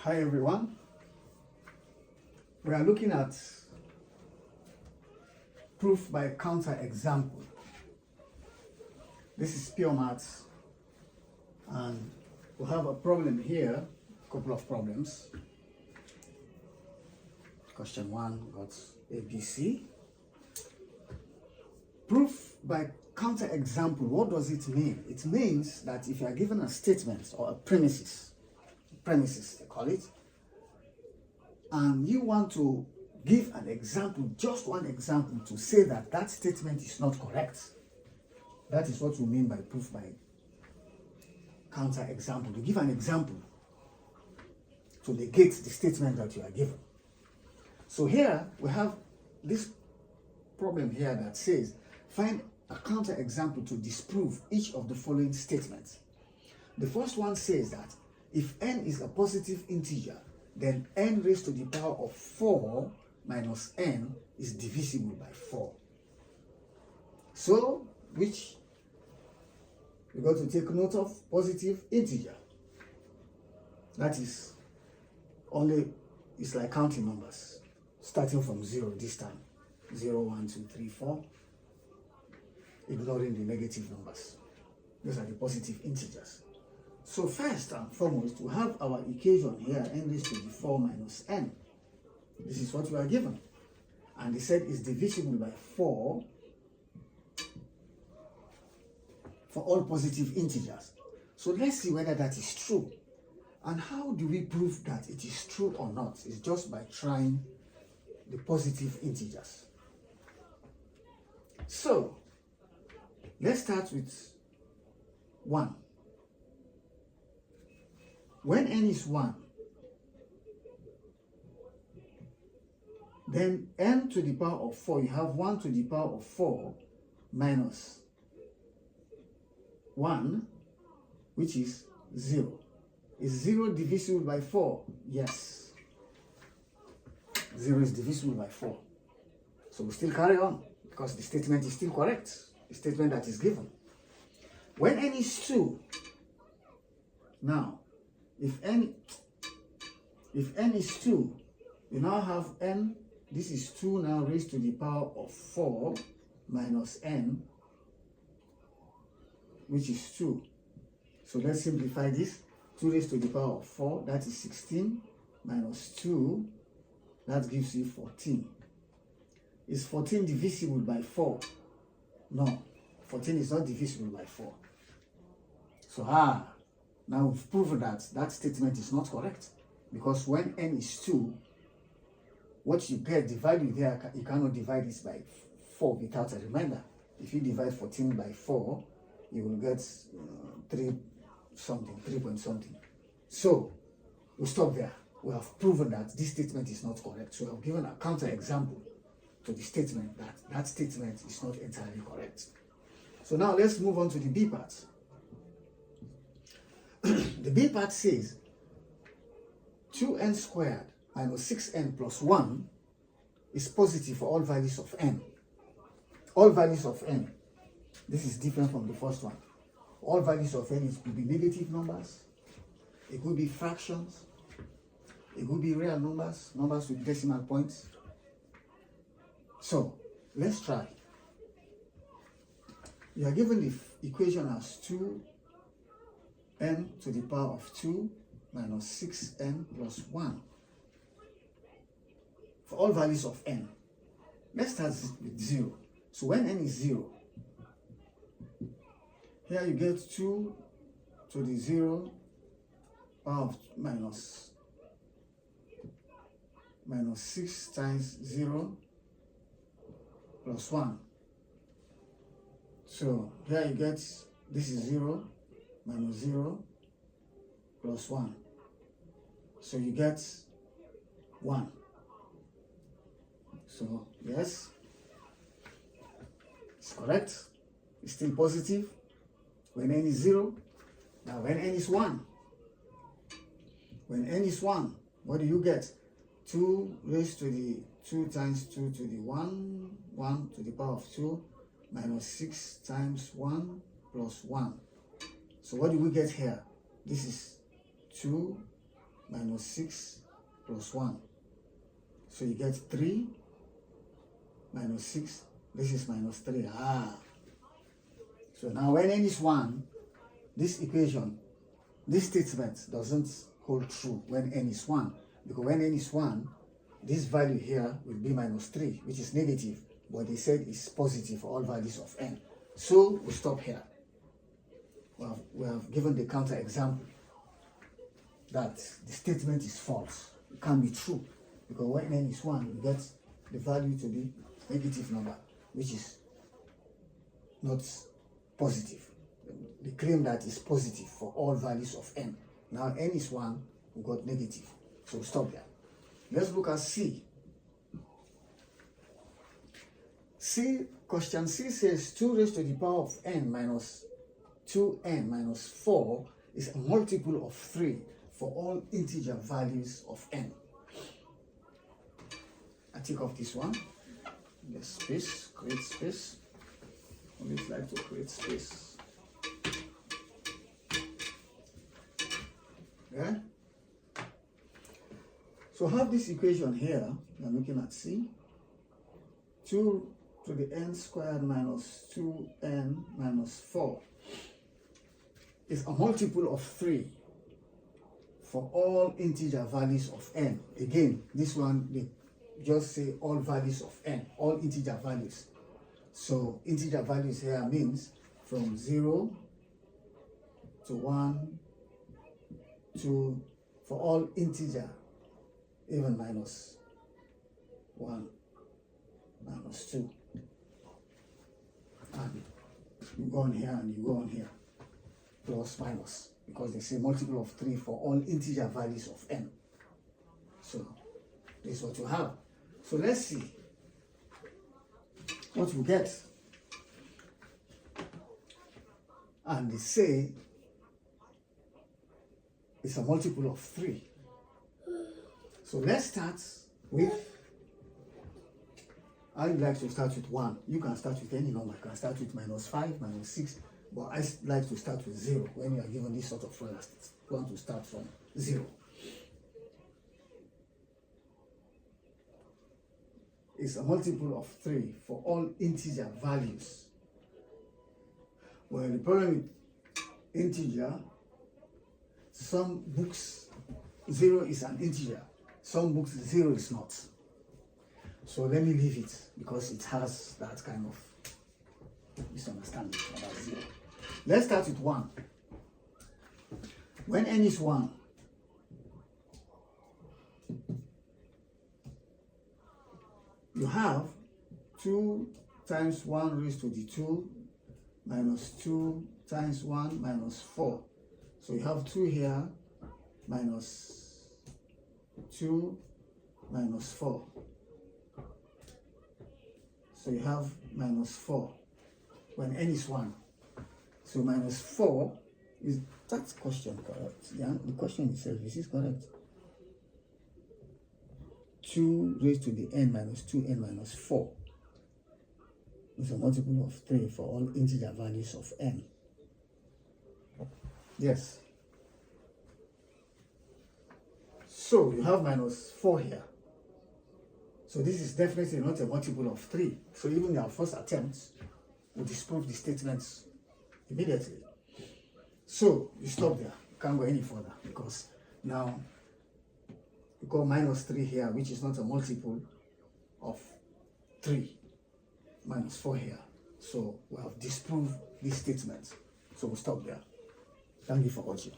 Hi everyone. We are looking at proof by counterexample. This is pure maths, and we have a problem here, a couple of problems. Question 1 got ABC. Proof by counterexample, what does it mean? It means that if you are given a statement or a premises they call it, and you want to give an example, just one example, to say that that statement is not correct. That is what we mean by proof by counterexample. To give an example to negate the statement that you are given. So here we have this problem here that says find a counterexample to disprove each of the following statements. The first one says that if n is a positive integer, then n raised to the power of 4 minus n is divisible by 4. So, which we got to take note of, positive integer. That is only, it's like counting numbers, starting from 0 this time. 0, 1, 2, 3, 4, ignoring the negative numbers. Those are the positive integers. So first and foremost, we have our equation here, n raised to the 4 minus n. This is what we are given. And they said is divisible by 4 for all positive integers. So let's see whether that is true. And how do we prove that it is true or not? It's just by trying the positive integers. So let's start with 1. When n is 1, then n to the power of 4, you have 1 to the power of 4 minus 1, which is 0. Is 0 divisible by 4? Yes. 0 is divisible by 4. So we still carry on, because the statement is still correct, the statement that is given. When n is 2, now, if n is 2, you now have n, this is 2 now raised to the power of 4 minus n, which is 2. So let's simplify this. 2 raised to the power of 4, that is 16, minus 2, that gives you 14. Is 14 divisible by 4? No, 14 is not divisible by 4. So, now we've proven that that statement is not correct, because when n is 2, what you get, the value there, you cannot divide it by 4 without a remainder. If you divide 14 by 4, you will get 3 point something. So we stop there. We have proven that this statement is not correct. So we have given a counterexample to the statement that that statement is not entirely correct. So now let's move on to the B part. The B part says 2n squared minus 6n plus 1 is positive for all values of n. All values of n. This is different from the first one. All values of n could be negative numbers, it could be fractions, it could be real numbers, numbers with decimal points. So let's try. You are given the equation as 2n to the power of 2 minus 6n plus 1 for all values of n. Let's start with 0. So when n is 0, here you get 2 to the 0 power of minus 6 times 0 plus 1. So here you get, this is 0 minus 0 plus 1. So you get 1. So yes, it's correct. It's still positive when n is 0. Now when n is 1, what do you get? 2 raised to the 2 times 2 to the 1 to the power of 2 minus 6 times 1 plus 1. So what do we get here? This is 2 minus 6 plus 1. So you get 3 minus 6. This is minus 3. So now when n is 1, this equation, this statement doesn't hold true when n is 1. Because when n is 1, this value here will be minus 3, which is negative. But they said it's positive for all values of n. So we stop here. We have given the counter example that the statement is false. It can't be true. Because when n is 1, you get the value to be negative number, which is not positive. They claim that it's positive for all values of n. Now n is 1, we got negative. So stop there. Let's look at C. Question C says 2 raised to the power of n minus 2n minus 4 is a multiple of 3 for all integer values of n. I take off this one. The space, create space. Always like to create space. Yeah? So have this equation here. I'm looking at C. 2 to the n squared minus 2n minus 4 is a multiple of 3 for all integer values of n. Again, this one, they just say all values of n, all integer values. So integer values here means from 0 to 1 to, for all integer, even minus 1, minus 2. And you go on here and you go on here, plus minus, because they say multiple of 3 for all integer values of n. So this is what you have. So let's see what you get. And they say it's a multiple of 3. So let's start with, I'd like to start with 1. You can start with any number. You can start with minus 5, minus 6. But I like to start with 0 when you are given this sort of product. You want to start from 0. It's a multiple of 3 for all integer values. Well, the problem with integer, some books 0 is an integer, some books 0 is not. So let me leave it because it has that kind of misunderstanding about 0. Let's start with 1. When n is 1, you have 2 times 1 raised to the 2 minus 2 times 1 minus 4. So you have 2 here minus 2 minus 4. So you have minus 4 when n is 1. So minus 4 is that question correct? Yeah, the question itself, is this correct? 2 raised to the n minus 2n minus 4 is a multiple of 3 for all integer values of n. Yes. So you have minus 4 here. So this is definitely not a multiple of 3. So even our first attempt will disprove the statements immediately. So you stop there. You can't go any further because now you got minus 3 here, which is not a multiple of 3. Minus 4 here. So we have disproved this statement. So we'll stop there. Thank you for watching.